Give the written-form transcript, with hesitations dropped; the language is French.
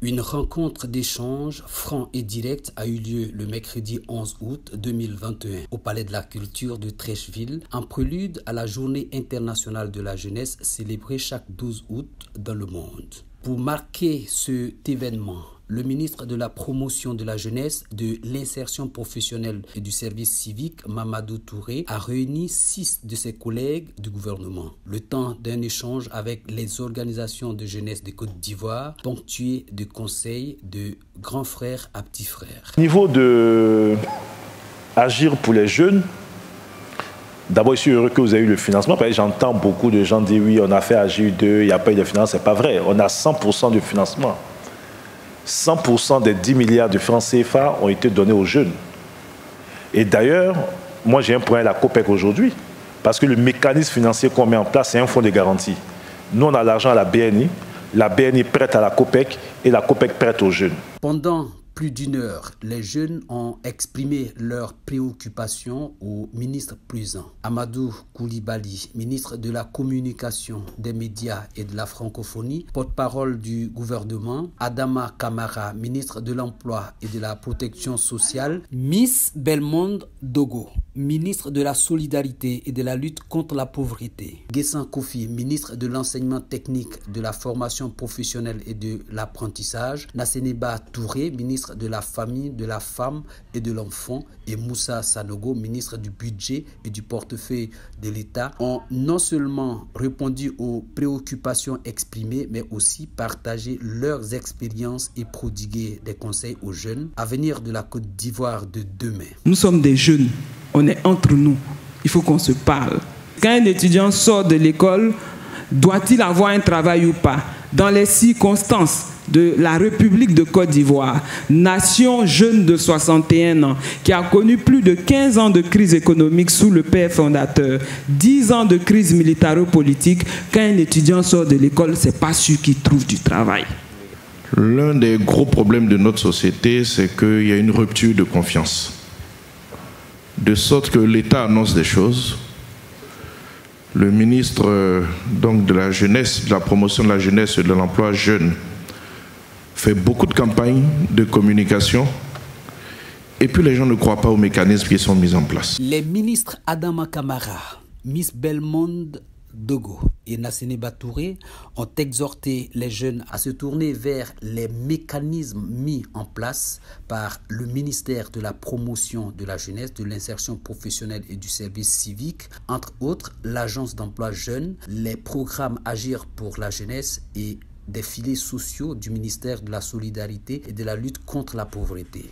Une rencontre d'échange franc et direct a eu lieu le mercredi 11 août 2021 au Palais de la Culture de Treichville, en prélude à la Journée internationale de la jeunesse célébrée chaque 12 août dans le monde. Pour marquer cet événement, le ministre de la Promotion de la Jeunesse, de l'Insertion professionnelle et du service civique, Mamadou Touré, a réuni 6 de ses collègues du gouvernement. Le temps d'un échange avec les organisations de jeunesse de Côte d'Ivoire, ponctué de conseils de grands frères à petits frères. Au niveau de agir pour les jeunes, d'abord, je suis heureux que vous ayez eu le financement. J'entends beaucoup de gens dire oui, on a fait AGU2, il n'y a pas eu de financement. Ce n'est pas vrai. On a 100% de financement. 100% des 10 milliards de francs CFA ont été donnés aux jeunes. Et d'ailleurs, moi j'ai un problème à la COPEC aujourd'hui, parce que le mécanisme financier qu'on met en place, c'est un fonds de garantie. Nous, on a l'argent à la BNI prête à la COPEC et la COPEC prête aux jeunes. Pendant plus d'une heure, les jeunes ont exprimé leurs préoccupations au ministre présent. Amadou Koulibaly, ministre de la Communication, des médias et de la francophonie, porte-parole du gouvernement. Adama Kamara, ministre de l'Emploi et de la Protection sociale. Miss Belmondo Dogo, ministre de la Solidarité et de la lutte contre la pauvreté. Guessan Kofi, ministre de l'Enseignement technique, de la formation professionnelle et de l'apprentissage. Nasseneba Touré, ministre de la Famille, de la Femme et de l'Enfant, et Moussa Sanogo, ministre du Budget et du Portefeuille de l'État, ont non seulement répondu aux préoccupations exprimées, mais aussi partagé leurs expériences et prodigué des conseils aux jeunes à venir de la Côte d'Ivoire de demain. Nous sommes des jeunes, on est entre nous, il faut qu'on se parle. Quand un étudiant sort de l'école, doit-il avoir un travail ou pas? Dans les circonstances de la République de Côte d'Ivoire, nation jeune de 61 ans, qui a connu plus de 15 ans de crise économique sous le père fondateur, 10 ans de crise militaro-politique, quand un étudiant sort de l'école, c'est pas sûr qu'il trouve du travail. L'un des gros problèmes de notre société, c'est qu'il y a une rupture de confiance. De sorte que l'État annonce des choses. Le ministre donc, de la jeunesse, de la promotion de la jeunesse et de l'emploi jeune fait beaucoup de campagnes de communication et puis les gens ne croient pas aux mécanismes qui sont mis en place. Les ministres Adama Kamara, Miss Belmondo Dogo et Nasseneba Touré ont exhorté les jeunes à se tourner vers les mécanismes mis en place par le ministère de la Promotion de la Jeunesse, de l'Insertion professionnelle et du service civique, entre autres l'Agence d'emploi jeune, les programmes Agir pour la jeunesse et des filets sociaux du ministère de la Solidarité et de la lutte contre la pauvreté.